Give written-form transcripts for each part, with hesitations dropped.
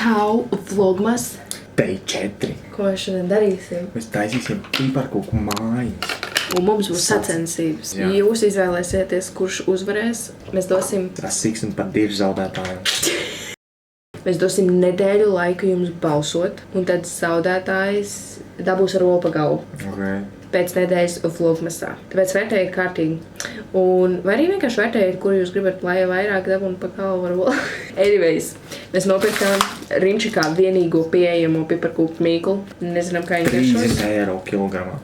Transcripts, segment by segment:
Čau, vlogmas. Day 4. Ko mēs šodien darīsim? Mēs taisīsim piparkūku mājas. Un mums būs sacensības. Jā. Jūs izvēlēsieties, kurš uzvarēs. Mēs dosim... Rasīksim par 2 zaudētājiem. Mēs dosim nedēļu laiku jums balsot. Un tad zaudētājs dabūs ar opagalu. Okay. Pēc nedēļas vlogmasā. Tāpēc vērtējiet kārtīgi. Un vai arī vienkārši vērtējiet, kur jūs gribat, lai vairāk dabūnu pa galvu ar volu. Anyways, mēs nopirkām Rinčikā vienīgo pieejamo piparkūku mīklu. Nezinām, kā viņi 30 eiro kilogramā.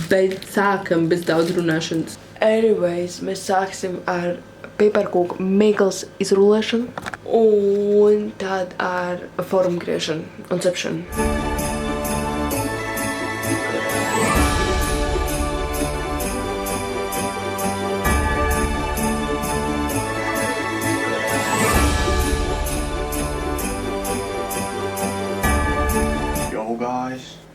Bet sākam bez daudz runāšanas. Anyways, mēs sāksim ar piparkūku mīklas izrulēšanu. Un tad ar formu griešanu un cepšanu.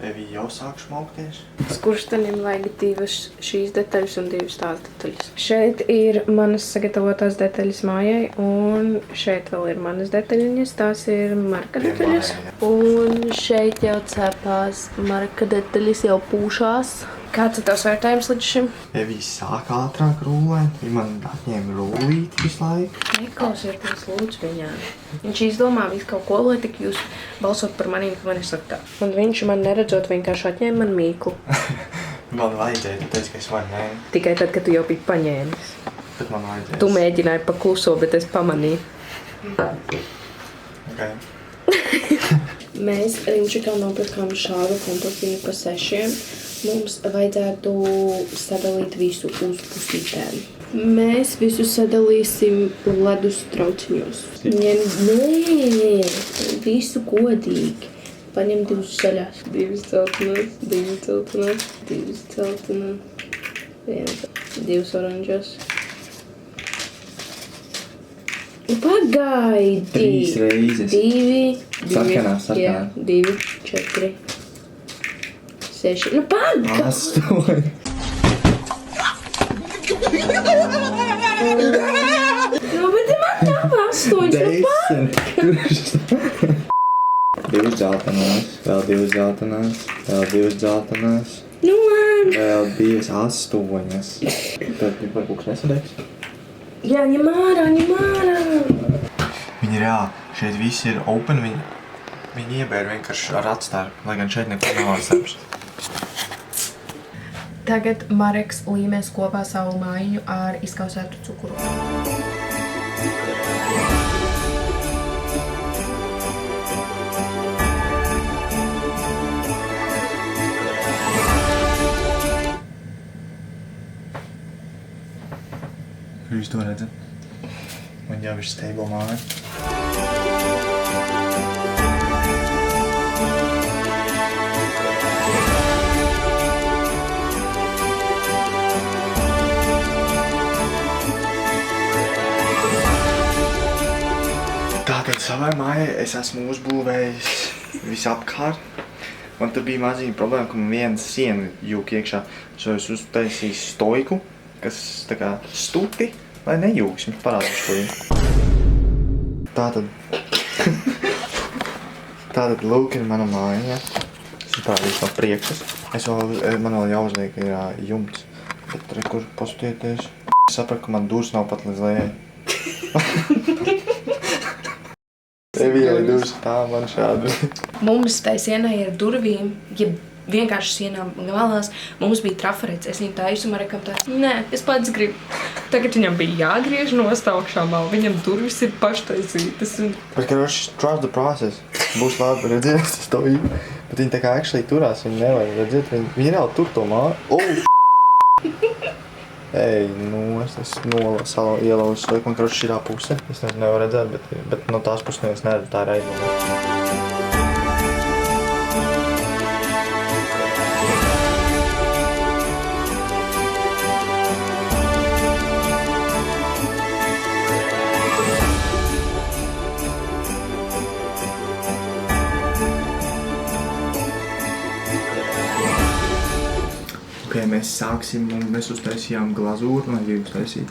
Evi jau sāk šmaukties. Skurstenim vajag 2 šīs detaļas un 2 tās detaļas. Šeit ir manas sagatavotās detaļas mājai, un šeit vēl ir manas detaļiņas, tās ir marka detaļas. Un šeit jau cepās marka detaļas, jau pūšās. Kāds ir tavs vērtējums līdz šim? Evi sāk ātrāk rūlēt, viņa man atņēma rūlīti visu laiku. Neklausieties lūdzu viņā. Viņš izdomā visu kaut ko, lai tik jūs balsot par manīm, ka man ir sliktā. Un viņš man neredzot vienkārši atņēma man mīklu. Man vajadzēja, tu teici, ka es varu ņēmu. Tikai tad, kad tu jau biji paņēmis. Bet man vajadzēja. Tu mēģināji pa kluso, bet es pamanīju. Okay. Mēs Rinčikā nopirkām šādu kompaktiņu pa 6. Mums vajadzētu sadalīt visu uz pusītēm. Mēs visu sadalīsim ledus trauciņos. Nē, visu godīgi. Paņem 2 zaļās, 2 celtinās, 2 celtinās, 2 celtinās, 2 oranžas. Pagaidi! 3 reizes. 2. Sarkanās. Jā, 2, 4, 6. Nu, pagaidi! 8. Nu, bet man nav 8. 10. 2 dzeltenās, vēl 2 dzeltenās, vēl 2 dzeltenās, Nu, man! vēl 2 8. Tad piparkūks nesadegs. Jā, ņem ārā, ņem ārā! Viņi ir šeit viss ir open, viņi iebēr vienkārši ar atstarpu, lai gan šeit neko nav atstarps. Tagad Mareks līmēs kopā savu mājiņu ar izkausētu cukuru. Jūs to redzat? Man jau ir stable māja. Tātad savai mājai es esmu uzbūvējis visapkārt. Man tur bija maziņa problēma, ka man viena siena jūk iekšā. So es uztaisīju stoiku, kas tā kā stuti, lai nejūks, viņš parādīšu to viņu. Tātad lūk ir mana māja. Es parādīšu no priekšas. Man vēl jāuzliek ir jumts. Bet re, kur pastieties. Es sapratu, ka man dūrs nav pat līdz lejai. Evijai dūrs tā man šādi. Mums tai sienai ir durvīm, ja vienkārši sienām galās. Mums bija trafarets, es viņu taisu Marekam taisu. Nē, es pats gribu. Tagad viņam bija jāgriež nost augšā malu. Viņam durvis ir paštaisītas. Bet, karoči, trust the process. Būs labi, redziet, es to vīju. Bet viņi tā kā actually turās, viņi nevajag, redziet, viņi reāli tur to māju. Oh! Ej, es ielauzu sliku, man karoči šitā puse. Es nevaru redzēt, bet no tās puses neviens neredz, tā ir aizmumā. Mēs sāksim un mēs uztaisījām glazūru, lai gribu uztaisīt.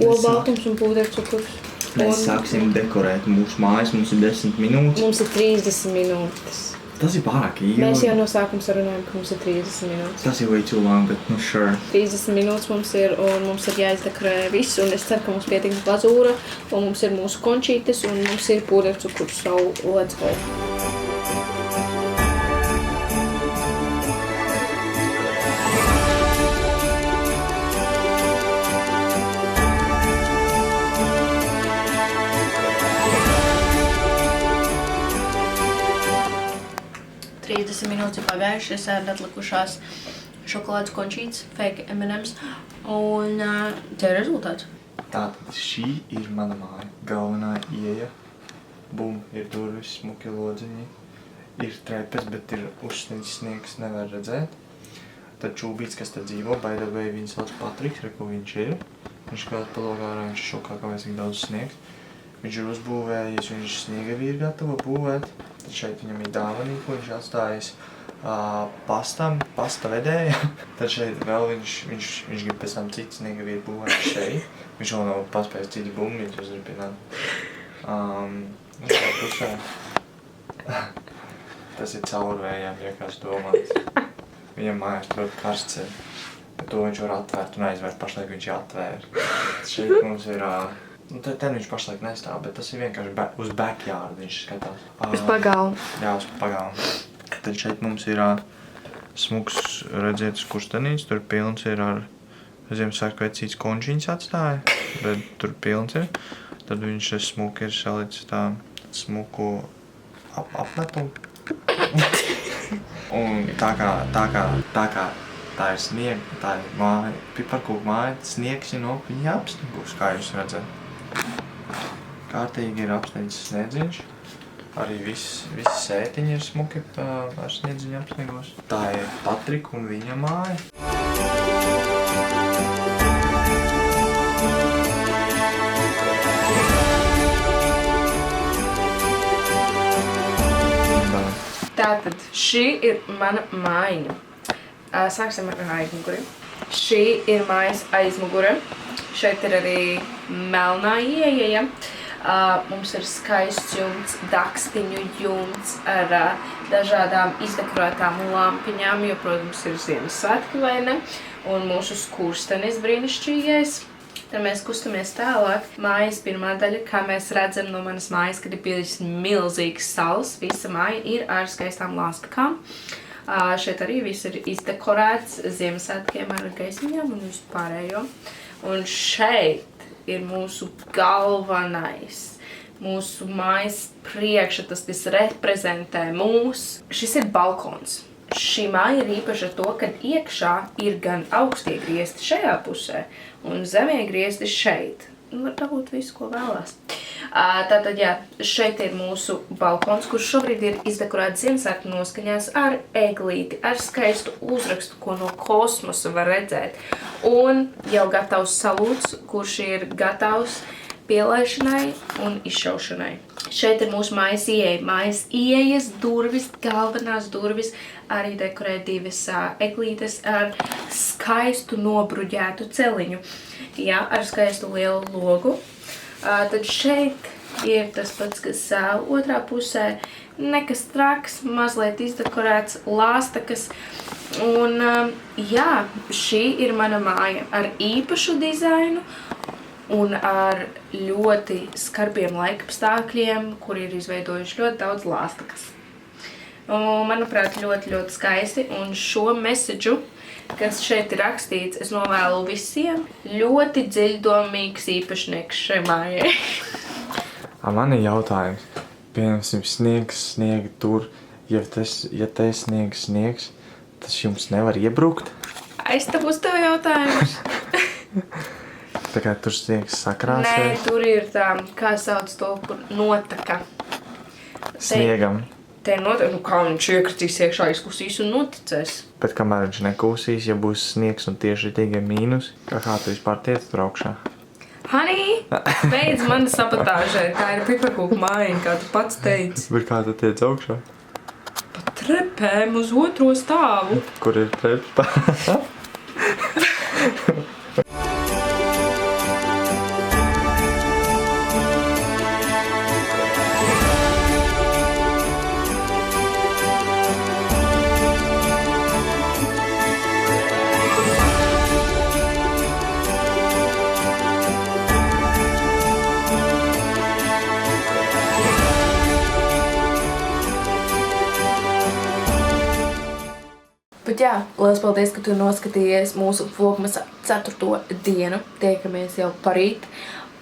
Olbaltums un pūdercukurs. Mēs sāksim dekorēt mūsu mājas, mums ir 10 minūtes. Mums ir 30 minūtes. Tas ir pārāk ilgi. Mēs jau no sākuma sarunājam, ka mums ir 30 minūtes. Tas ir way too long, bet sure. 30 minūtes mums ir, un mums ir jāizdekorē viss, un es ceru, ka mums pietiks glazūra, un mums ir mūsu končītes, un mums ir pūdercukurs, so let's go. 30 minūtes ir pagājušas, ir atlikušās šokolādes končītes, fake M&M's, un te ir rezultāts. Tātad šī ir mana māja. Galvenā ieeja. Bum, ir durvis, smuki lodziņi. Ir trepes, bet ir uzsniņas sniegs, nevar redzēt. Tad čūbīts, kas te dzīvo, by the way, viņu sauc Patriks, re, ko viņš ir. Viņš skatās palogā ārā, viņš šokā, kāpēc tik daudz sniegs. Viņš ir uzbūvējis, viņš sniegavīri gatavo būvēt. Tad šeit viņam ir dāvanī, ko viņš atstājis pasta vedēja. Tad šeit vēl viņš grib pēc tam citu sniegavīri būvēt šeit. Viņš vēl nav paspējis citu bumbiņus uzripināt. Šajā pusē. Tas ir caurvējām, ja kāds domās. Viņam mājās ļoti karsts ir. To viņš var atvērt un aizvērt, pašlaik viņš atvēr. Šeit mums ir... Te viņš pašlaik nestāv, bet tas ir vienkārši uz backyard viņš skatās. Uz pagalmu. Jā, uz pagalmu. Tad šeit mums ir smuks redzētas kurstenīts, tur pilns ir ar Ziemassvētku vecīts končiņas atstāja, bet tur pilns ir. Tad viņš smuki ir salicis tā smuku apmetumu. Un tā kā tā ir sniega, tā ir māja, piparkūku māja, sniegs ir viņi apsniegus, kā jūs redzat. Kārtīgi ir apsniedzis sniedziņš. Arī visi sētiņi ir smuki ar sniedziņu apsniegos. Tā ir Patrika un viņa māja. Tātad šī ir mana mājiņa. Sāksim ar aizmuguri. Šī ir mājas aizmugure. Šeit ir arī melnā ieeja. Mums ir skaists jumts, dakstiņu jumts ar dažādām izdekorētām lampiņām, jo, protams, ir Ziemassvētki, vai ne? Un mūsu skurstenis brīnišķīgais. Tad mēs kustamies tālāk. Mājas pirmā daļa, kā mēs redzam no manas mājas, kad ir bijis milzīgs sals. Visa māja ir ar skaistām lāstakām. Šeit arī viss ir izdekorēts Ziemassvētkiem ar gaismiņām un visu pārējo. Un šeit ir mūsu galvenais, mūsu mājas priekšatas, kas reprezentē mūs. Šis ir balkons. Šī māja ir īpaša ar to, ka iekšā ir gan augstie griesti šajā pusē un zemie griesti šeit. Var dabūt visu, ko vēlās. Tātad, jā, šeit ir mūsu balkons, kurš šobrīd ir izdekorēts Ziemassvētku noskaņās ar eglīti, ar skaistu uzrakstu, ko no kosmosa var redzēt. Un jau gatavs salūts, kurš ir gatavs pielaišanai un izšaušanai. Šeit ir mūsu mājas ieeja. Mājas ieejas durvis, galvenās durvis, arī dekorē divas eglītes ar skaistu nobruģētu celiņu. Jā, ar skaistu lielu logu. Tad šeit ir tas pats, kas otrā pusē. Nekas traks, mazliet izdekorēts lāstakas. Un jā, šī ir mana māja ar īpašu dizainu un ar ļoti skarbiem laikapstākļiem, kur ir izveidojuši ļoti daudz lāstakas. Un, manuprāt, ļoti skaisti. Un šo mesidžu, kas šeit ir rakstīts, es novēlu visiem ļoti dziļdomīgs īpašnieks šai mājai. Man ir jautājums. Piemēram, sniega tur, ja te sniegs, tas jums nevar iebrukt? Es tev uzdevu jautājumus. Tā kā tur sniegs sakrāsēs? Nē, tur ir tā, kā sauc to, kur notaka. Sniegam. Te notaka, kā viņš iekritīs iekšā, izkusīs un noticēs. Bet kamēr viņš nekūsīs, ja būs sniegs un tieši tikai mīnus, kā tu vispār tiec tur augšā? Honey, beidz mani sabotāžēt, tā ir piparkūku mājiņa, kā tu pats teici. Bet kā tu tiec augšā? Pa trepēm uz otro stāvu. Kur ir treps? jā, liels paldies, ka tu noskatījies mūsu vlogmas 4. dienu. Tiekamies jau parīt.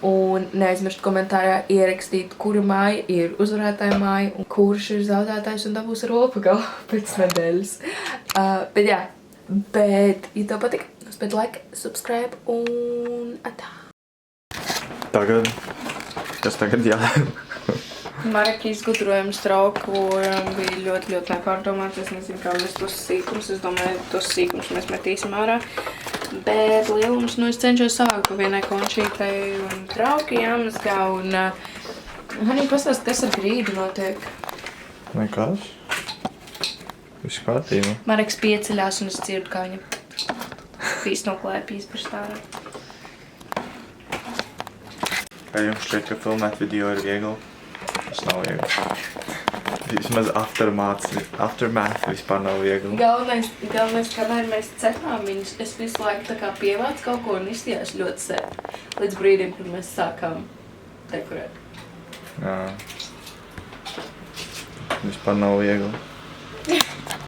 Un neaizmirst komentārā ierakstīt, kura māja ir uzvarētāja māja un kurš ir zaudētājs un dabūs ar olpagalu pēc nedēļas. Bet jā, ja tev patika, spēc like, subscribe un atā. Tagad, kas tagad jādara? Mareka izgudrojums trauku bija ļoti nepārdomāts. Es nezinu, kā mēs tos sīkums. Es domāju, tos sīkums mēs metīsim ārā. Bet lielums, es cenšos savākt pa vienai končītai un trauki jāmazgā. Un Hanī, pastāst, kas ar grīdu notiek? Nekas. Viss kārtībā. Mareks pieceļās un es dzirdu, kā viņa pīs no klēpjas barstārā. Vai jums šķiet, ka filmēt video ir viegli? Tas nav viegli. Vismaz aftermath vispār nav viegli. Galvenais, kamēr mēs cepām viņus, es visu laiku tā kā pievācu kaut ko un izstījās ļoti sen. Līdz brīdim, kad mēs sākām dekorēt. Jā. Vispār nav viegli.